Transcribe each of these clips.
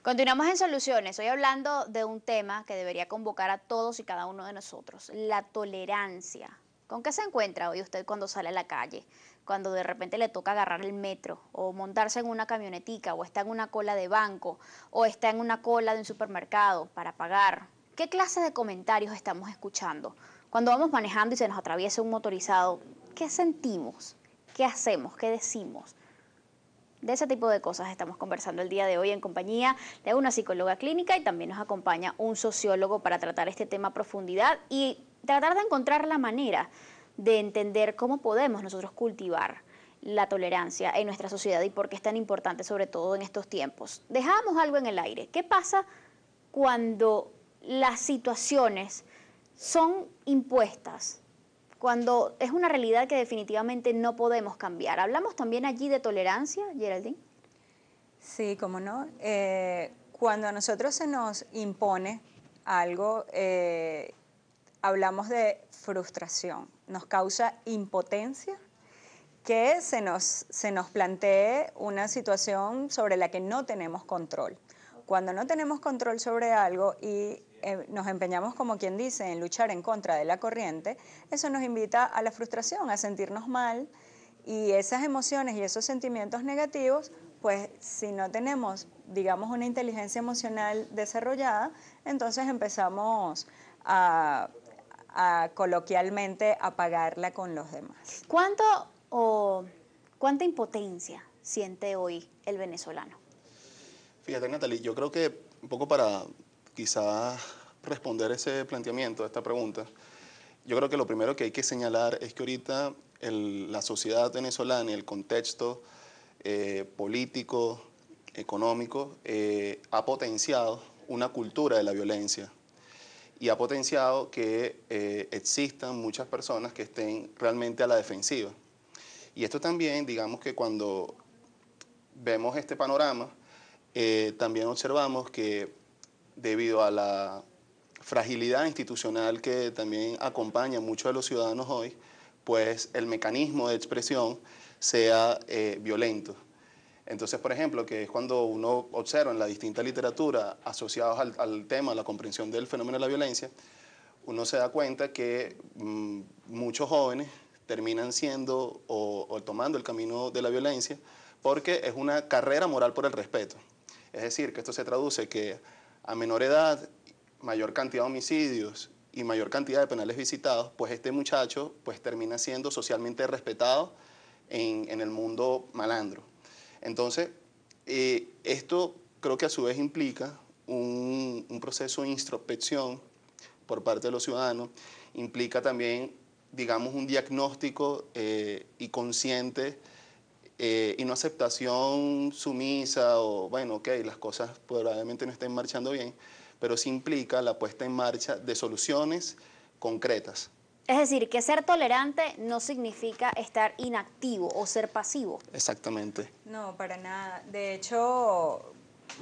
Continuamos en Soluciones, hoy hablando de un tema que debería convocar a todos y cada uno de nosotros, la tolerancia. ¿Con qué se encuentra hoy usted cuando sale a la calle? Cuando de repente le toca agarrar el metro, o montarse en una camionetica, o está en una cola de banco, o está en una cola de un supermercado para pagar. ¿Qué clase de comentarios estamos escuchando? Cuando vamos manejando y se nos atraviesa un motorizado, ¿qué sentimos? ¿Qué hacemos? ¿Qué decimos? De ese tipo de cosas estamos conversando el día de hoy en compañía de una psicóloga clínica y también nos acompaña un sociólogo para tratar este tema a profundidad y tratar de encontrar la manera de entender cómo podemos nosotros cultivar la tolerancia en nuestra sociedad y por qué es tan importante, sobre todo en estos tiempos. Dejábamos algo en el aire. ¿Qué pasa cuando las situaciones son impuestas? Cuando es una realidad que definitivamente no podemos cambiar. ¿Hablamos también allí de tolerancia, Geraldine? Sí, cómo no. Cuando a nosotros se nos impone algo, hablamos de frustración. Nos causa impotencia que se nos plantee una situación sobre la que no tenemos control. Cuando no tenemos control sobre algo y nos empeñamos, como quien dice, en luchar en contra de la corriente, eso nos invita a la frustración, a sentirnos mal, y esas emociones y esos sentimientos negativos, pues si no tenemos, digamos, una inteligencia emocional desarrollada, entonces empezamos a coloquialmente a pagarla con los demás. ¿Cuánta impotencia siente hoy el venezolano? Fíjate, Natalie, yo creo que un poco para quizás responder ese planteamiento, esta pregunta, yo creo que lo primero que hay que señalar es que ahorita la sociedad venezolana y el contexto político, económico, ha potenciado una cultura de la violencia y ha potenciado que existan muchas personas que estén realmente a la defensiva. Y esto también, digamos que cuando vemos este panorama, también observamos que debido a la fragilidad institucional que también acompaña a muchos de los ciudadanos hoy, pues el mecanismo de expresión sea violento. Entonces, por ejemplo, que es cuando uno observa en la distinta literatura asociados al tema, a la comprensión del fenómeno de la violencia, uno se da cuenta que muchos jóvenes terminan siendo o tomando el camino de la violencia porque es una carrera moral por el respeto. Es decir, que esto se traduce que a menor edad, mayor cantidad de homicidios y mayor cantidad de penales visitados, pues este muchacho pues termina siendo socialmente respetado en el mundo malandro. Entonces, esto creo que a su vez implica un proceso de introspección por parte de los ciudadanos, implica también, digamos, un diagnóstico y consciente y no aceptación sumisa o, bueno, ok, las cosas probablemente no estén marchando bien, pero sí implica la puesta en marcha de soluciones concretas. Es decir, que ser tolerante no significa estar inactivo o ser pasivo. Exactamente. No, para nada. De hecho,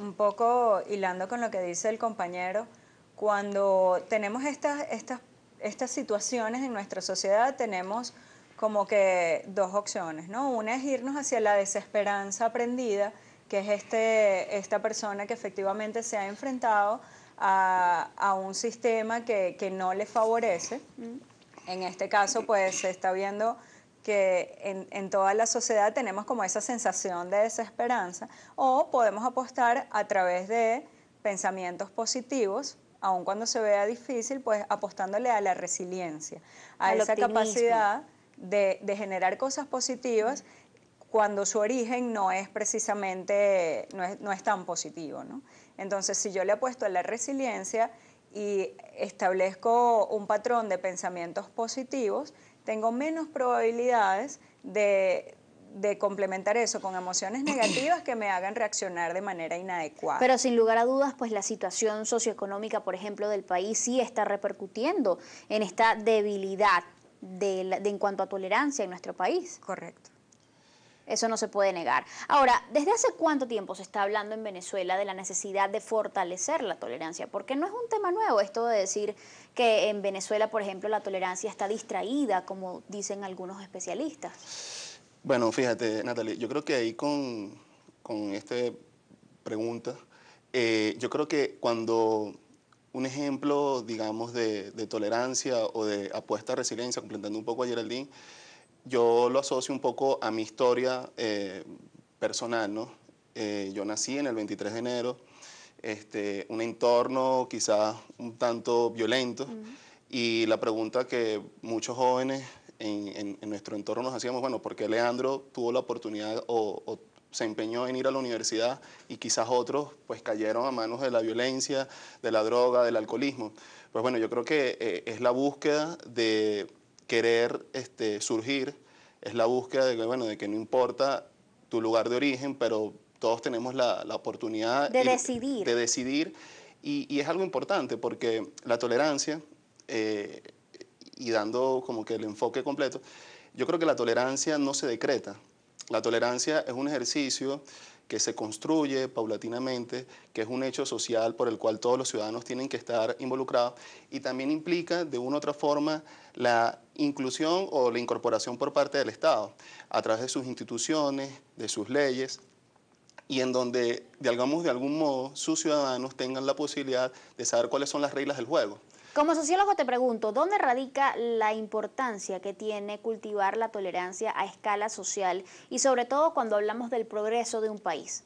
un poco hilando con lo que dice el compañero, cuando tenemos estas situaciones en nuestra sociedad, tenemos como que dos opciones, ¿no? Una es irnos hacia la desesperanza aprendida, que es esta persona que efectivamente se ha enfrentado a un sistema que no le favorece. En este caso, pues se está viendo que en toda la sociedad tenemos como esa sensación de desesperanza, o podemos apostar a través de pensamientos positivos, aun cuando se vea difícil, pues apostándole a la resiliencia, a esa capacidad de generar cosas positivas cuando su origen no es precisamente, no es tan positivo, ¿no? Entonces, si yo le apuesto a la resiliencia y establezco un patrón de pensamientos positivos, tengo menos probabilidades de complementar eso con emociones negativas que me hagan reaccionar de manera inadecuada. Pero sin lugar a dudas, pues la situación socioeconómica, por ejemplo, del país sí está repercutiendo en esta debilidad en cuanto a tolerancia en nuestro país. Correcto. Eso no se puede negar. Ahora, ¿desde hace cuánto tiempo se está hablando en Venezuela de la necesidad de fortalecer la tolerancia? Porque no es un tema nuevo esto de decir que en Venezuela, por ejemplo, la tolerancia está distraída, como dicen algunos especialistas. Bueno, fíjate, Natalie, yo creo que ahí con esta pregunta Yo creo que cuando un ejemplo, digamos, de tolerancia o de apuesta a resiliencia, complementando un poco a Geraldine, yo lo asocio un poco a mi historia personal, ¿no? Yo nací en el 23 de enero, un entorno quizás un tanto violento, y la pregunta que muchos jóvenes en nuestro entorno nos hacíamos, bueno, ¿por qué Leandro tuvo la oportunidad o se empeñó en ir a la universidad y quizás otros pues cayeron a manos de la violencia, de la droga, del alcoholismo? Pues bueno, yo creo que es la búsqueda de querer surgir, es la búsqueda de que, bueno, de que no importa tu lugar de origen, pero todos tenemos la oportunidad De decidir y es algo importante porque la tolerancia, y dando como que el enfoque completo, yo creo que la tolerancia no se decreta. La tolerancia es un ejercicio que se construye paulatinamente, que es un hecho social por el cual todos los ciudadanos tienen que estar involucrados y también implica de una u otra forma la inclusión o la incorporación por parte del Estado a través de sus instituciones, de sus leyes, y en donde, digamos, de algún modo sus ciudadanos tengan la posibilidad de saber cuáles son las reglas del juego. Como sociólogo te pregunto, ¿dónde radica la importancia que tiene cultivar la tolerancia a escala social y sobre todo cuando hablamos del progreso de un país?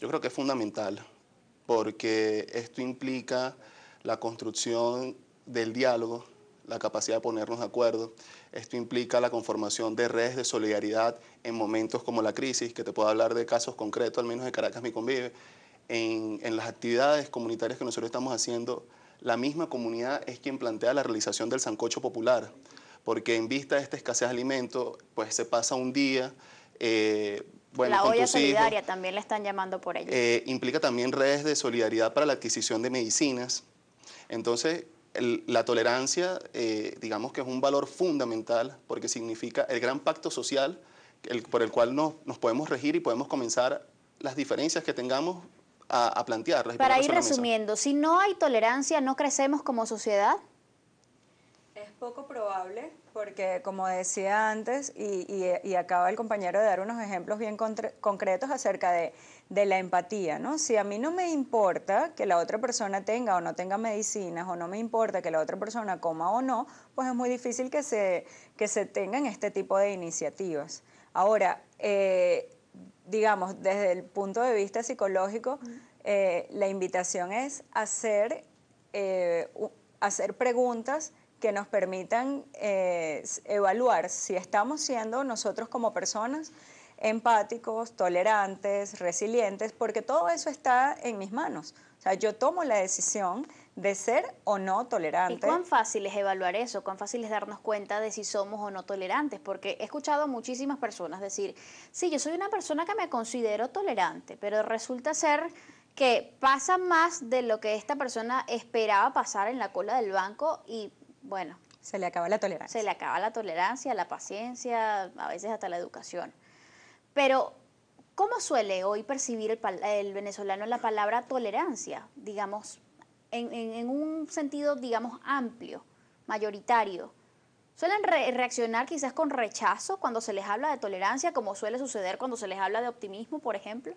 Yo creo que es fundamental porque esto implica la construcción del diálogo, la capacidad de ponernos de acuerdo. Esto implica la conformación de redes de solidaridad en momentos como la crisis, que te puedo hablar de casos concretos, al menos de Caracas Mi Convive. En las actividades comunitarias que nosotros estamos haciendo, la misma comunidad es quien plantea la realización del sancocho popular, porque en vista de esta escasez de alimentos, pues se pasa un día, bueno, La con olla tus hijos. solidaria también le están llamando por ello. Implica también redes de solidaridad para la adquisición de medicinas. Entonces, la tolerancia, digamos que es un valor fundamental porque significa el gran pacto social por el cual nos podemos regir y podemos comenzar las diferencias que tengamos a plantearlas. Para ir resumiendo, si no hay tolerancia, ¿no crecemos como sociedad? Es poco probable porque, como decía antes, y acaba el compañero de dar unos ejemplos bien concretos acerca de la empatía, ¿no? Si a mí no me importa que la otra persona tenga o no tenga medicinas, o no me importa que la otra persona coma o no, pues es muy difícil que se tengan este tipo de iniciativas. Ahora, digamos, desde el punto de vista psicológico, la invitación es hacer preguntas que nos permitan evaluar si estamos siendo nosotros como personas empáticos, tolerantes, resilientes, porque todo eso está en mis manos. O sea, yo tomo la decisión de ser o no tolerante. ¿Y cuán fácil es evaluar eso? ¿Cuán fácil es darnos cuenta de si somos o no tolerantes? Porque he escuchado a muchísimas personas decir, sí, yo soy una persona que me considero tolerante, pero resulta ser que pasa más de lo que esta persona esperaba pasar en la cola del banco y, bueno, se le acaba la tolerancia. Se le acaba la tolerancia, la paciencia, a veces hasta la educación. Pero, ¿cómo suele hoy percibir el venezolano la palabra tolerancia? Digamos, en un sentido, digamos, amplio, mayoritario. ¿Suelen reaccionar quizás con rechazo cuando se les habla de tolerancia, como suele suceder cuando se les habla de optimismo, por ejemplo?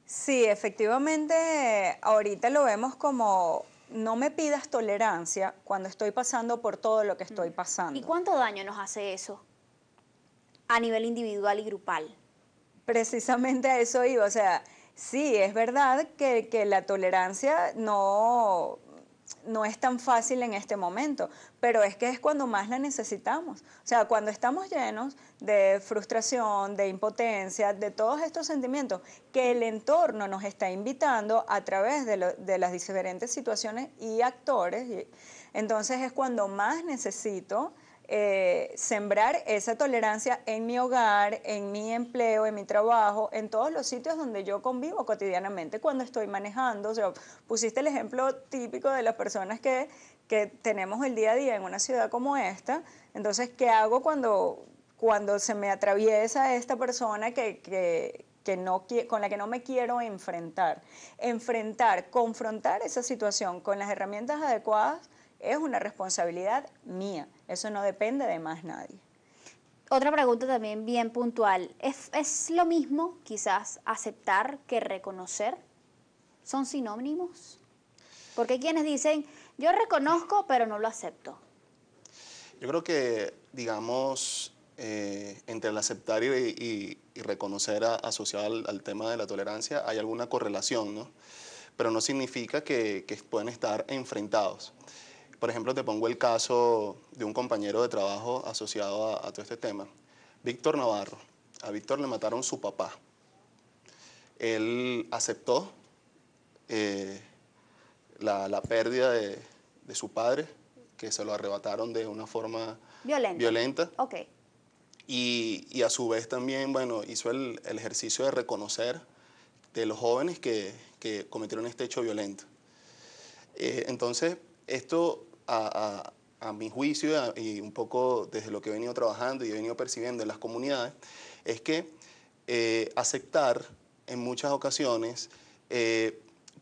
Sí, efectivamente, ahorita lo vemos como no me pidas tolerancia cuando estoy pasando por todo lo que estoy pasando. ¿Y cuánto daño nos hace eso a nivel individual y grupal? Precisamente a eso iba, o sea, sí, es verdad que la tolerancia no es tan fácil en este momento, pero es que es cuando más la necesitamos. O sea, cuando estamos llenos de frustración, de impotencia, de todos estos sentimientos que el entorno nos está invitando a través de las diferentes situaciones y actores, entonces es cuando más necesito sembrar esa tolerancia en mi hogar, en mi empleo, en mi trabajo, en todos los sitios donde yo convivo cotidianamente cuando estoy manejando. O sea, pusiste el ejemplo típico de las personas que tenemos el día a día en una ciudad como esta. Entonces, ¿qué hago cuando se me atraviesa esta persona con la que no me quiero enfrentar? Confrontar esa situación con las herramientas adecuadas es una responsabilidad mía. Eso no depende de más nadie. Otra pregunta también bien puntual. ¿Es lo mismo quizás aceptar que reconocer? ¿Son sinónimos? Porque hay quienes dicen, yo reconozco, pero no lo acepto. Yo creo que, digamos, entre el aceptar y reconocer asociado al tema de la tolerancia hay alguna correlación, ¿no? Pero no significa que pueden estar enfrentados. Por ejemplo, te pongo el caso de un compañero de trabajo asociado a todo este tema, Víctor Navarro. A Víctor le mataron su papá. Él aceptó la pérdida de su padre, que se lo arrebataron de una forma violenta. Ok. Y a su vez también, bueno, hizo el ejercicio de reconocer de los jóvenes que cometieron este hecho violento. Entonces, esto a mi juicio y un poco desde lo que he venido trabajando y he venido percibiendo en las comunidades, es que aceptar en muchas ocasiones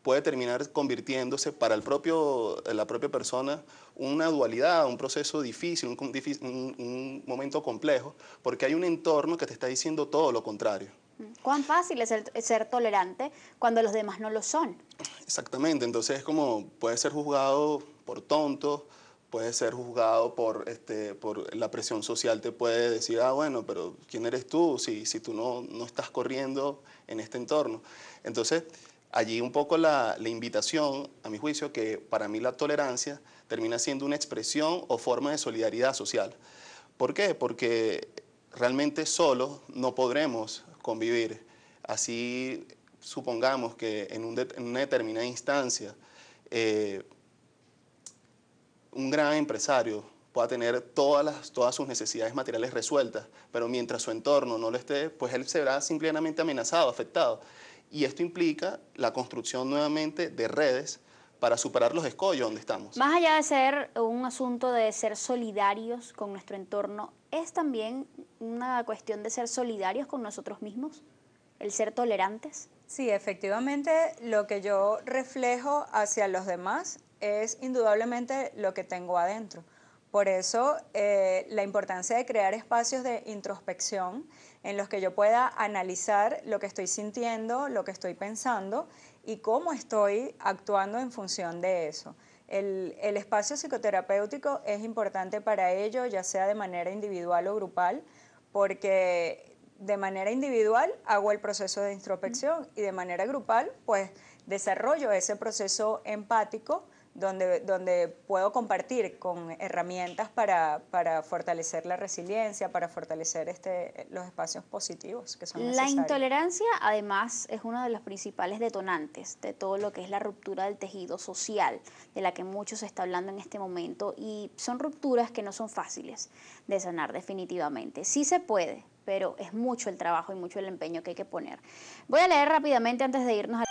puede terminar convirtiéndose para la propia persona una dualidad, un proceso difícil, un momento complejo, porque hay un entorno que te está diciendo todo lo contrario. ¿Cuán fácil es ser tolerante cuando los demás no lo son? Exactamente, entonces es como puede ser juzgado por tonto, puede ser juzgado por la presión social, te puede decir, ah, bueno, pero ¿quién eres tú si tú no estás corriendo en este entorno? Entonces, allí un poco la invitación, a mi juicio, que para mí la tolerancia termina siendo una expresión o forma de solidaridad social. ¿Por qué? Porque realmente solos no podremos convivir. Así supongamos que en una determinada instancia un gran empresario pueda tener todas sus necesidades materiales resueltas, pero mientras su entorno no lo esté, pues él se verá simplemente amenazado, afectado. Y esto implica la construcción nuevamente de redes para superar los escollos donde estamos. Más allá de ser un asunto de ser solidarios con nuestro entorno, ¿es también una cuestión de ser solidarios con nosotros mismos? ¿El ser tolerantes? Sí, efectivamente, lo que yo reflejo hacia los demás es indudablemente lo que tengo adentro. Por eso, la importancia de crear espacios de introspección en los que yo pueda analizar lo que estoy sintiendo, lo que estoy pensando y cómo estoy actuando en función de eso. El espacio psicoterapéutico es importante para ello, ya sea de manera individual o grupal, porque de manera individual hago el proceso de introspección y de manera grupal pues desarrollo ese proceso empático donde puedo compartir con herramientas para fortalecer la resiliencia, para fortalecer los espacios positivos que son necesarios. La intolerancia, además, es uno de los principales detonantes de todo lo que es la ruptura del tejido social, de la que mucho se está hablando en este momento, y son rupturas que no son fáciles de sanar definitivamente. Sí se puede, pero es mucho el trabajo y mucho el empeño que hay que poner. Voy a leer rápidamente antes de irnos a...